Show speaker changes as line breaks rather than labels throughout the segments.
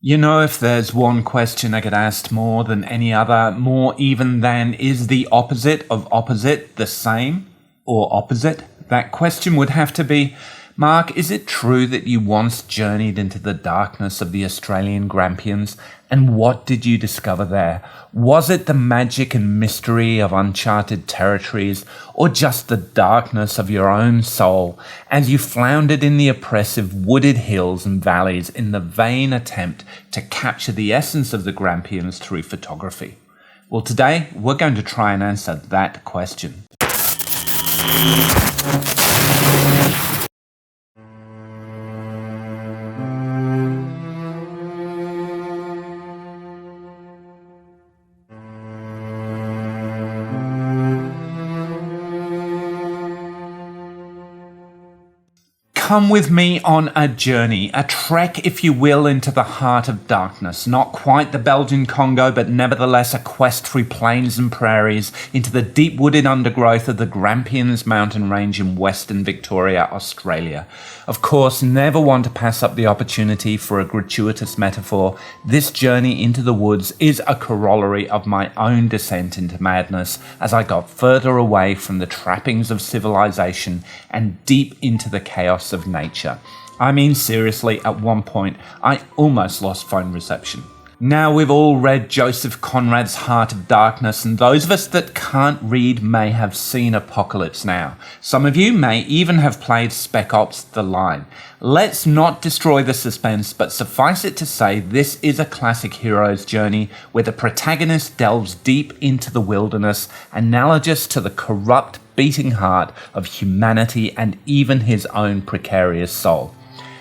You know, if there's one question I get asked more than any other, more even than is the opposite of opposite the same or opposite, that question would have to be, Mark, is it true that you once journeyed into the darkness of the Australian Grampians? And what did you discover there? Was it the magic and mystery of uncharted territories, or just the darkness of your own soul as you floundered in the oppressive wooded hills and valleys in the vain attempt to capture the essence of the Grampians through photography? Well, today we're going to try and answer that question. Come with me on a journey, a trek, if you will, into the heart of darkness. Not quite the Belgian Congo, but nevertheless a quest through plains and prairies into the deep wooded undergrowth of the Grampians mountain range in Western Victoria, Australia. Of course, never want to pass up the opportunity for a gratuitous metaphor. This journey into the woods is a corollary of my own descent into madness as I got further away from the trappings of civilization and deep into the chaos of nature. I mean, seriously, at one point, I almost lost phone reception. Now, we've all read Joseph Conrad's Heart of Darkness, and those of us that can't read may have seen Apocalypse Now. Some of you may even have played Spec Ops: The Line. Let's not destroy the suspense, but suffice it to say this is a classic hero's journey where the protagonist delves deep into the wilderness, analogous to the corrupt, beating heart of humanity and even his own precarious soul.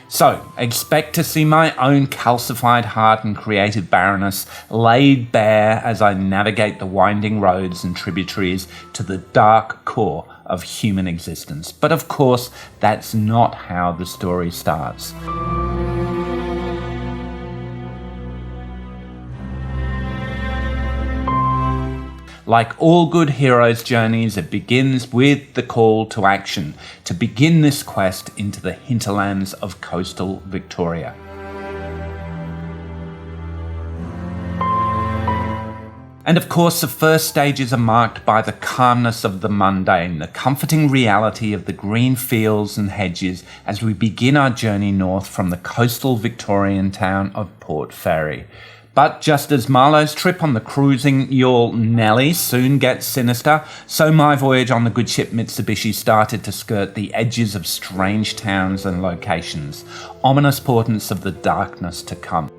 So, expect to see my own calcified heart and creative barrenness laid bare as I navigate the winding roads and tributaries to the dark core of human existence. But of course, that's not how the story starts. Like all good heroes' journeys, it begins with the call to action, to begin this quest into the hinterlands of coastal Victoria. And of course, the first stages are marked by the calmness of the mundane, the comforting reality of the green fields and hedges as we begin our journey north from the coastal Victorian town of Port Fairy. But just as Marlowe's trip on the cruising yawl Nellie soon gets sinister, so my voyage on the good ship Mitsubishi started to skirt the edges of strange towns and locations, ominous portents of the darkness to come.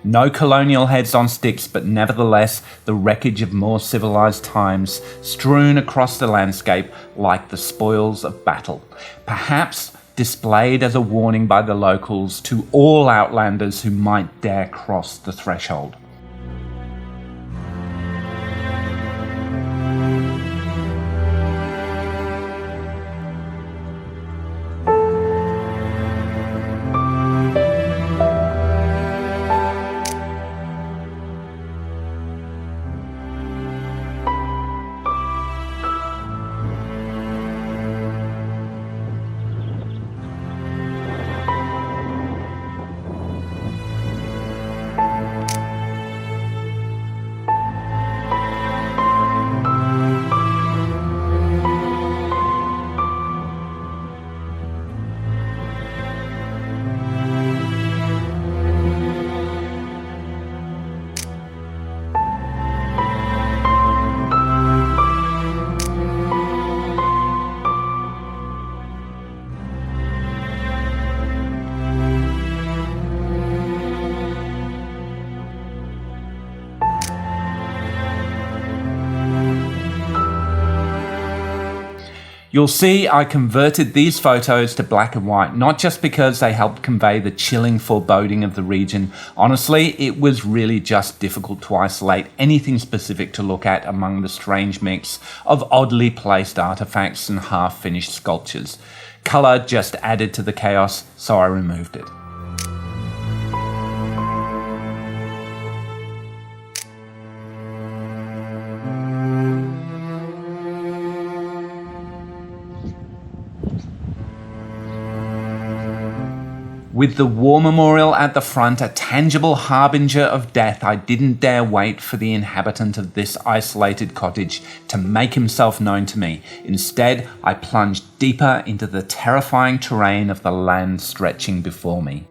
No colonial heads on sticks, but nevertheless the wreckage of more civilized times strewn across the landscape like the spoils of battle. Perhaps displayed as a warning by the locals to all outlanders who might dare cross the threshold. You'll see I converted these photos to black and white, not just because they helped convey the chilling foreboding of the region. Honestly, it was really just difficult to isolate anything specific to look at among the strange mix of oddly placed artifacts and half-finished sculptures. Colour just added to the chaos, so I removed it. With the war memorial at the front, a tangible harbinger of death, I didn't dare wait for the inhabitant of this isolated cottage to make himself known to me. Instead, I plunged deeper into the terrifying terrain of the land stretching before me.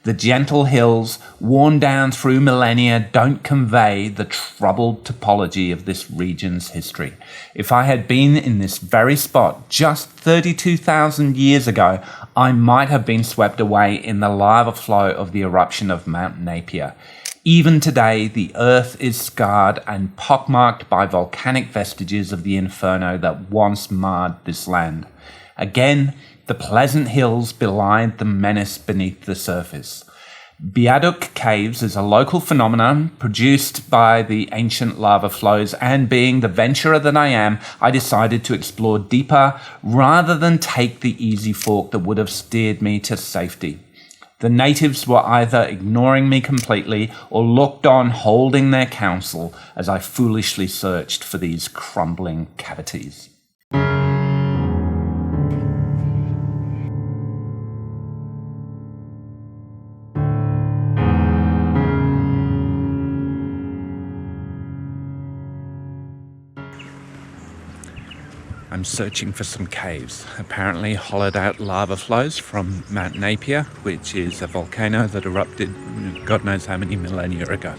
The gentle hills, worn down through millennia, don't convey the troubled topology of this region's history. If I had been in this very spot just 32,000 years ago, I might have been swept away in the lava flow of the eruption of Mount Napier. Even today, the earth is scarred and pockmarked by volcanic vestiges of the inferno that once marred this land. Again, the pleasant hills belied the menace beneath the surface. Byaduk Caves is a local phenomenon produced by the ancient lava flows, and being the venturer that I am, I decided to explore deeper rather than take the easy fork that would have steered me to safety. The natives were either ignoring me completely or looked on holding their counsel as I foolishly searched for these crumbling cavities. I'm searching for some caves, apparently hollowed out lava flows from Mount Napier, which is a volcano that erupted God knows how many millennia ago.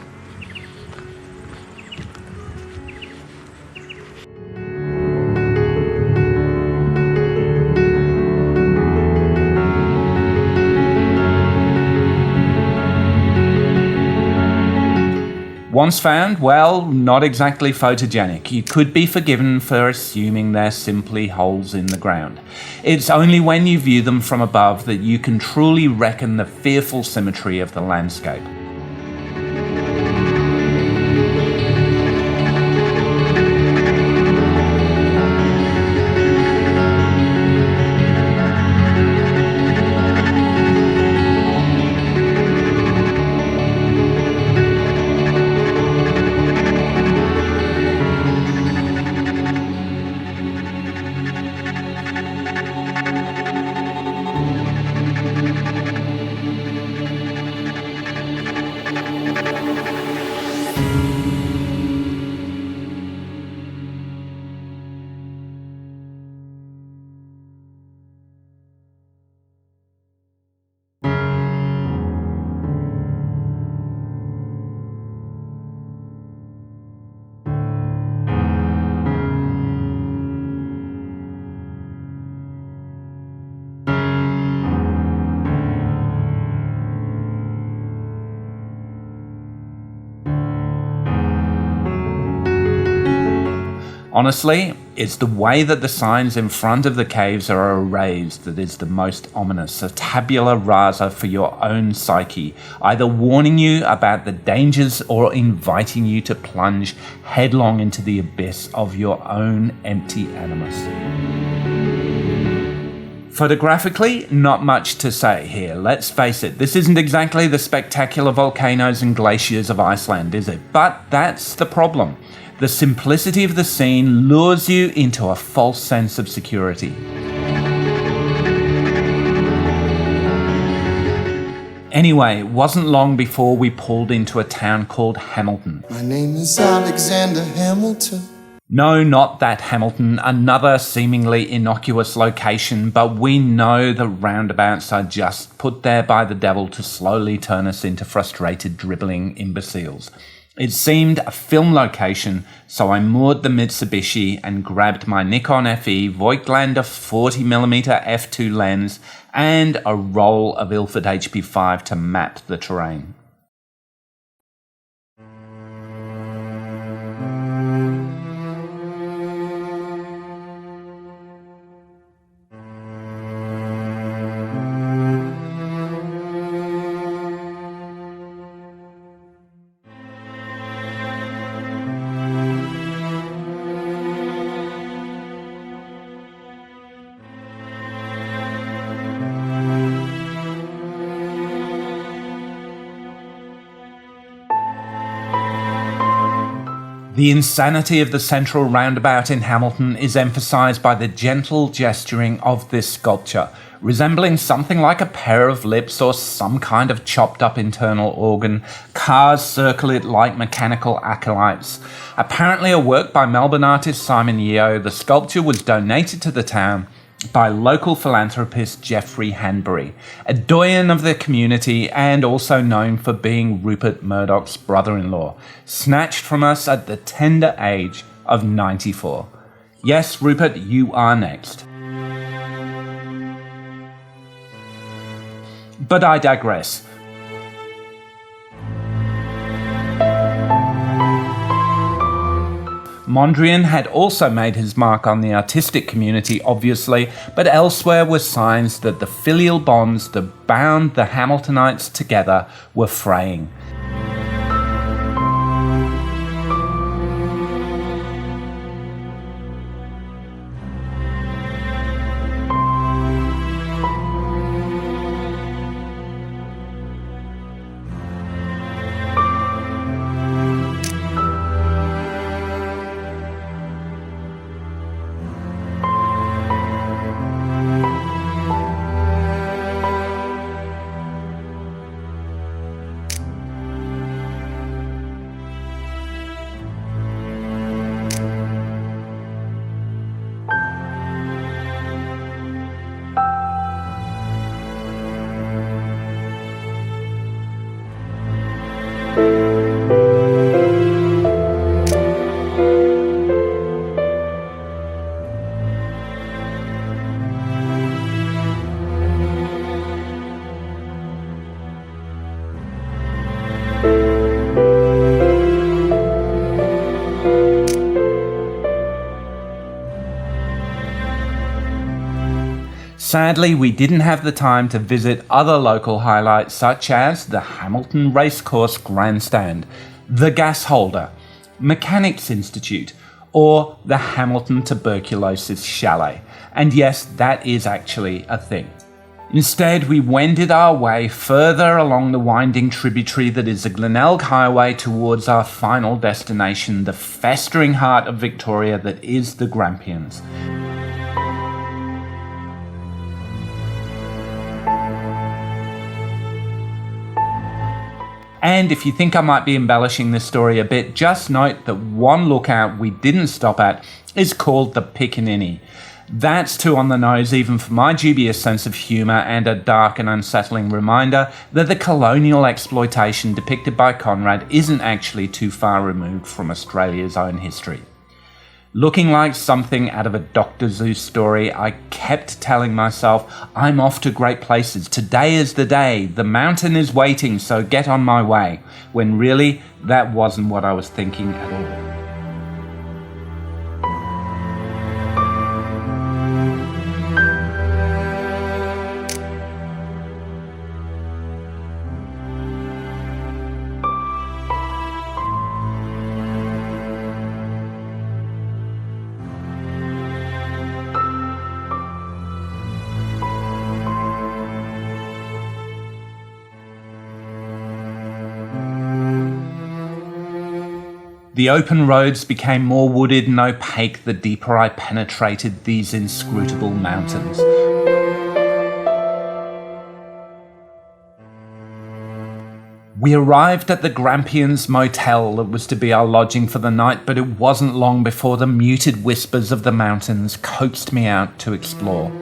Once found, well, not exactly photogenic. You could be forgiven for assuming they're simply holes in the ground. It's only when you view them from above that you can truly reckon the fearful symmetry of the landscape. Honestly, it's the way that the signs in front of the caves are erased that is the most ominous, a tabula rasa for your own psyche, either warning you about the dangers or inviting you to plunge headlong into the abyss of your own empty animus. Photographically, not much to say here. Let's face it, this isn't exactly the spectacular volcanoes and glaciers of Iceland, is it? But that's the problem. The simplicity of the scene lures you into a false sense of security. Anyway, it wasn't long before we pulled into a town called Hamilton.
My name is Alexander Hamilton.
No, not that Hamilton, another seemingly innocuous location, but we know the roundabouts are just put there by the devil to slowly turn us into frustrated, dribbling imbeciles. It seemed a film location, so I moored the Mitsubishi and grabbed my Nikon FE Voigtlander 40mm f2 lens and a roll of Ilford HP5 to map the terrain. The insanity of the central roundabout in Hamilton is emphasised by the gentle gesturing of this sculpture, resembling something like a pair of lips or some kind of chopped up internal organ. Cars circle it like mechanical acolytes. Apparently a work by Melbourne artist Simon Yeo, the sculpture was donated to the town by local philanthropist Geoffrey Hanbury, a doyen of the community and also known for being Rupert Murdoch's brother-in-law, snatched from us at the tender age of 94. Yes, Rupert, you are next. But I digress. Mondrian had also made his mark on the artistic community, obviously, but elsewhere were signs that the filial bonds that bound the Hamiltonites together were fraying. Sadly, we didn't have the time to visit other local highlights such as the Hamilton Racecourse Grandstand, the Gas Holder, Mechanics Institute, or the Hamilton Tuberculosis Chalet. And yes, that is actually a thing. Instead, we wended our way further along the winding tributary that is the Glenelg Highway towards our final destination, the festering heart of Victoria that is the Grampians. And if you think I might be embellishing this story a bit, just note that one lookout we didn't stop at is called the Piccaninny. That's too on the nose even for my dubious sense of humour and a dark and unsettling reminder that the colonial exploitation depicted by Conrad isn't actually too far removed from Australia's own history. Looking like something out of a Dr. Seuss story, I kept telling myself, I'm off to great places. Today is the day. The mountain is waiting, so get on my way. When really, that wasn't what I was thinking at all. The open roads became more wooded and opaque the deeper I penetrated these inscrutable mountains. We arrived at the Grampians motel that was to be our lodging for the night, but it wasn't long before the muted whispers of the mountains coaxed me out to explore.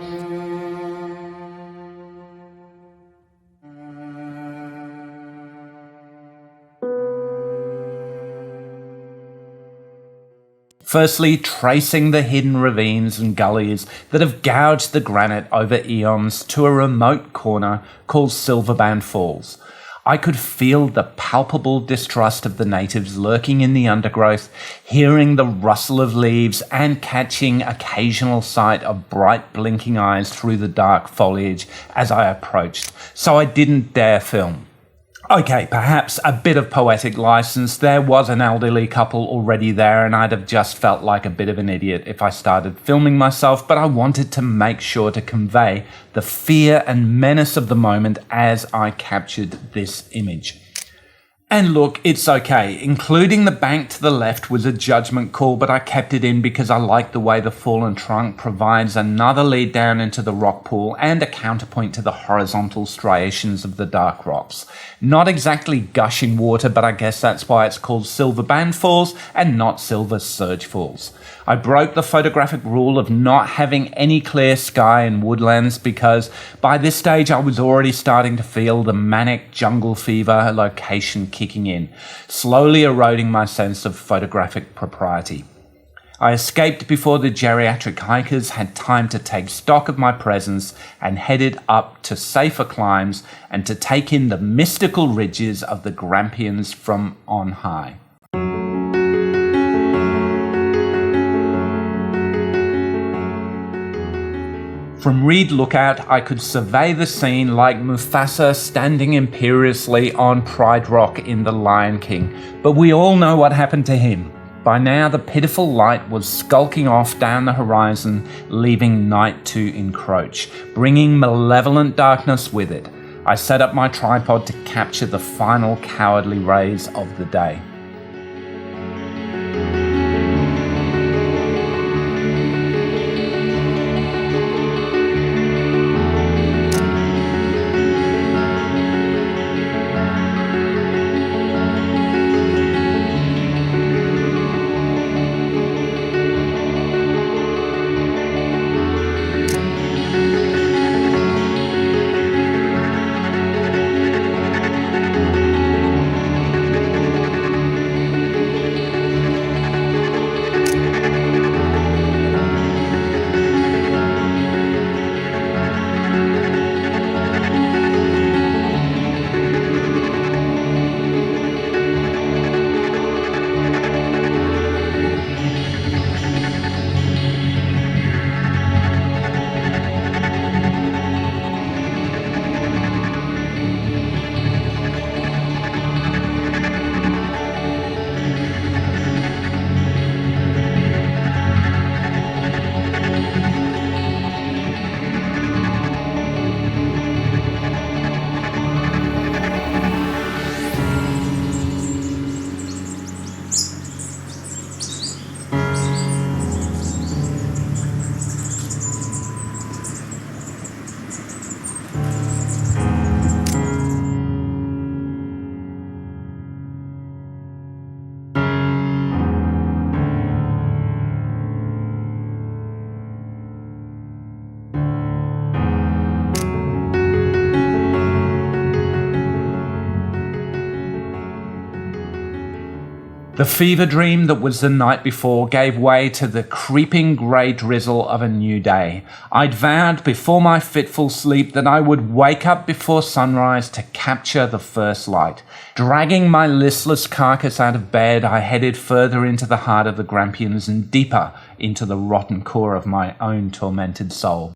Firstly, tracing the hidden ravines and gullies that have gouged the granite over eons to a remote corner called Silverband Falls. I could feel the palpable distrust of the natives lurking in the undergrowth, hearing the rustle of leaves and catching occasional sight of bright blinking eyes through the dark foliage as I approached, so I didn't dare film. Okay, perhaps a bit of poetic license. There was an elderly couple already there and I'd have just felt like a bit of an idiot if I started filming myself, but I wanted to make sure to convey the fear and menace of the moment as I captured this image. And look, it's okay. Including the bank to the left was a judgment call, but I kept it in because I like the way the fallen trunk provides another lead down into the rock pool and a counterpoint to the horizontal striations of the dark rocks. Not exactly gushing water, but I guess that's why it's called Silverband Falls and not Silver Surge Falls. I broke the photographic rule of not having any clear sky and woodlands because by this stage I was already starting to feel the manic jungle fever location kicking in, slowly eroding my sense of photographic propriety. I escaped before the geriatric hikers had time to take stock of my presence and headed up to safer climbs and to take in the mystical ridges of the Grampians from on high. From Reed Lookout, I could survey the scene like Mufasa standing imperiously on Pride Rock in The Lion King, but we all know what happened to him. By now, the pitiful light was skulking off down the horizon, leaving night to encroach, bringing malevolent darkness with it. I set up my tripod to capture the final cowardly rays of the day. The fever dream that was the night before gave way to the creeping grey drizzle of a new day. I'd vowed before my fitful sleep that I would wake up before sunrise to capture the first light. Dragging my listless carcass out of bed, I headed further into the heart of the Grampians and deeper into the rotten core of my own tormented soul.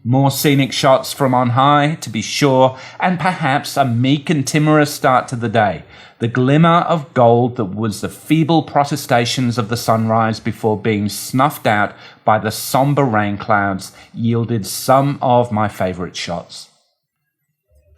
More scenic shots from on high, to be sure, and perhaps a meek and timorous start to the day. The glimmer of gold that was the feeble protestations of the sunrise before being snuffed out by the sombre rain clouds yielded some of my favourite shots.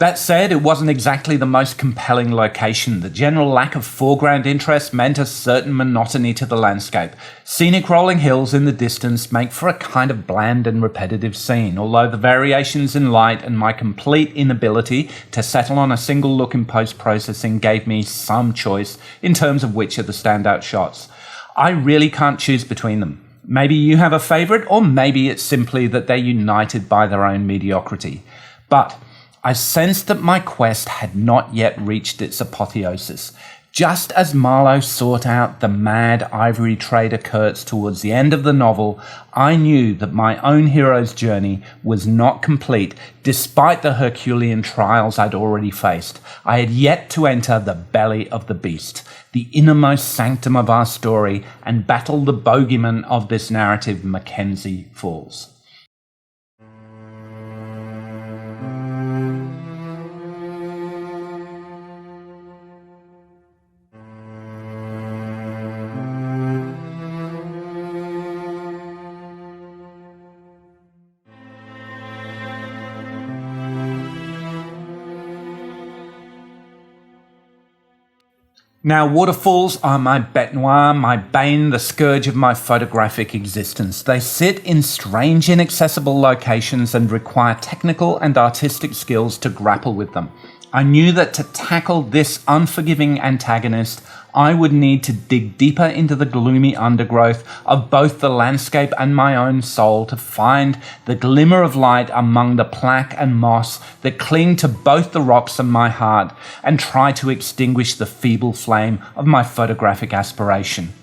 That said, it wasn't exactly the most compelling location. The general lack of foreground interest meant a certain monotony to the landscape. Scenic rolling hills in the distance make for a kind of bland and repetitive scene, although the variations in light and my complete inability to settle on a single look in post-processing gave me some choice in terms of which are the standout shots. I really can't choose between them. Maybe you have a favourite, or maybe it's simply that they're united by their own mediocrity. But I sensed that my quest had not yet reached its apotheosis. Just as Marlowe sought out the mad ivory trader Kurtz towards the end of the novel, I knew that my own hero's journey was not complete despite the Herculean trials I'd already faced. I had yet to enter the belly of the beast, the innermost sanctum of our story, and battle the bogeyman of this narrative, McKenzie Falls. Now, waterfalls are my bête noire, my bane, the scourge of my photographic existence. They sit in strange, inaccessible locations and require technical and artistic skills to grapple with them. I knew that to tackle this unforgiving antagonist, I would need to dig deeper into the gloomy undergrowth of both the landscape and my own soul to find the glimmer of light among the plaque and moss that cling to both the rocks and my heart, and try to extinguish the feeble flame of my photographic aspiration.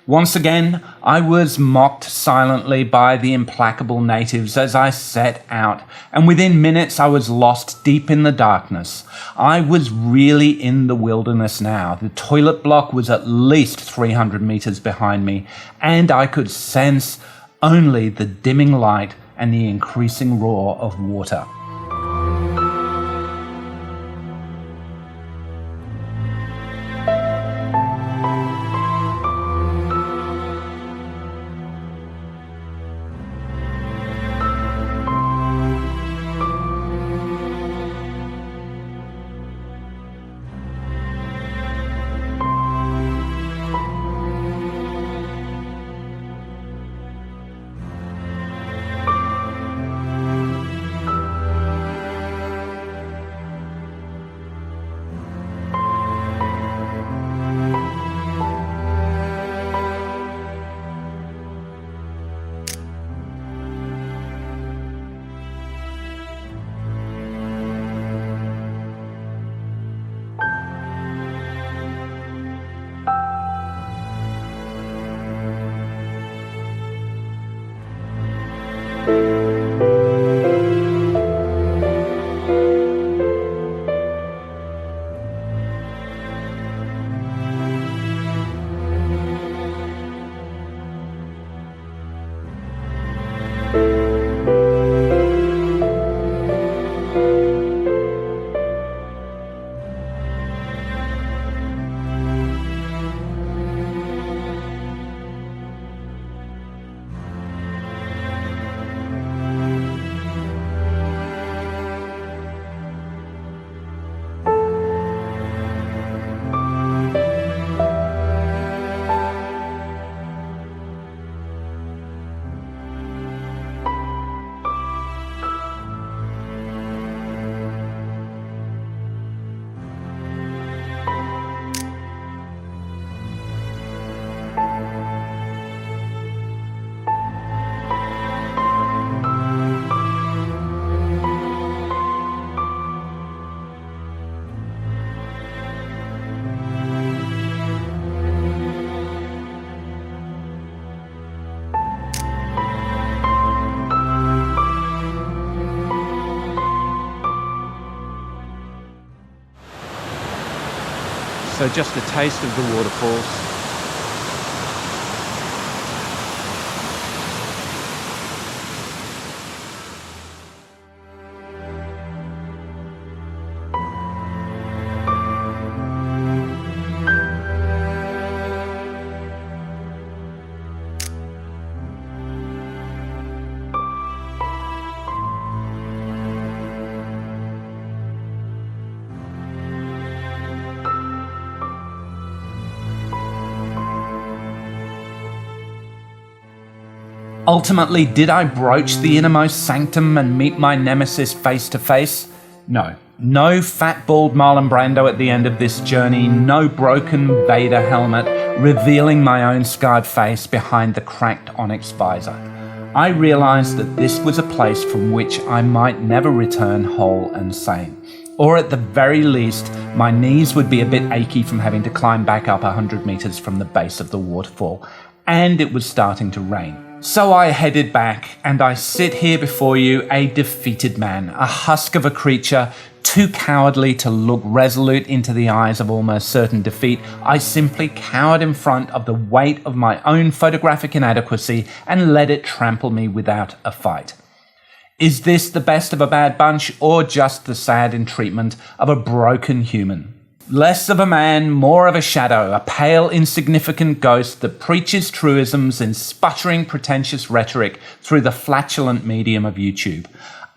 Once again, I was mocked silently by the implacable natives as I set out, and within minutes I was lost deep in the darkness. I was really in the wilderness now. The toilet block was at least 300 meters behind me, and I could sense only the dimming light and the increasing roar of water. So just a taste of the waterfalls. Ultimately, did I broach the innermost sanctum and meet my nemesis face to face? No. No fat bald Marlon Brando at the end of this journey, no broken Vader helmet revealing my own scarred face behind the cracked onyx visor. I realized that this was a place from which I might never return whole and sane. Or at the very least, my knees would be a bit achy from having to climb back up 100 meters from the base of the waterfall, and it was starting to rain. So I headed back, and I sit here before you a defeated man, a husk of a creature, too cowardly to look resolute into the eyes of almost certain defeat. I simply cowered in front of the weight of my own photographic inadequacy and let it trample me without a fight. Is this the best of a bad bunch, or just the sad entreatment of a broken human? Less of a man, more of a shadow, a pale, insignificant ghost that preaches truisms in sputtering, pretentious rhetoric through the flatulent medium of YouTube.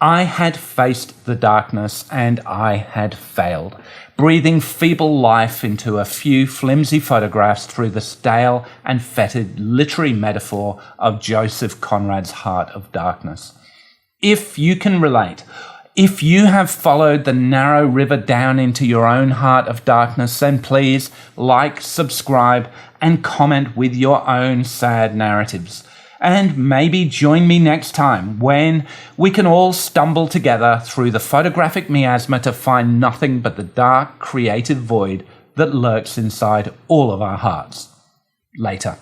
I had faced the darkness, and I had failed, breathing feeble life into a few flimsy photographs through the stale and fetid literary metaphor of Joseph Conrad's Heart of Darkness. If you can relate, if you have followed the narrow river down into your own heart of darkness, then please like, subscribe, and comment with your own sad narratives. And maybe join me next time when we can all stumble together through the photographic miasma to find nothing but the dark, creative void that lurks inside all of our hearts. Later.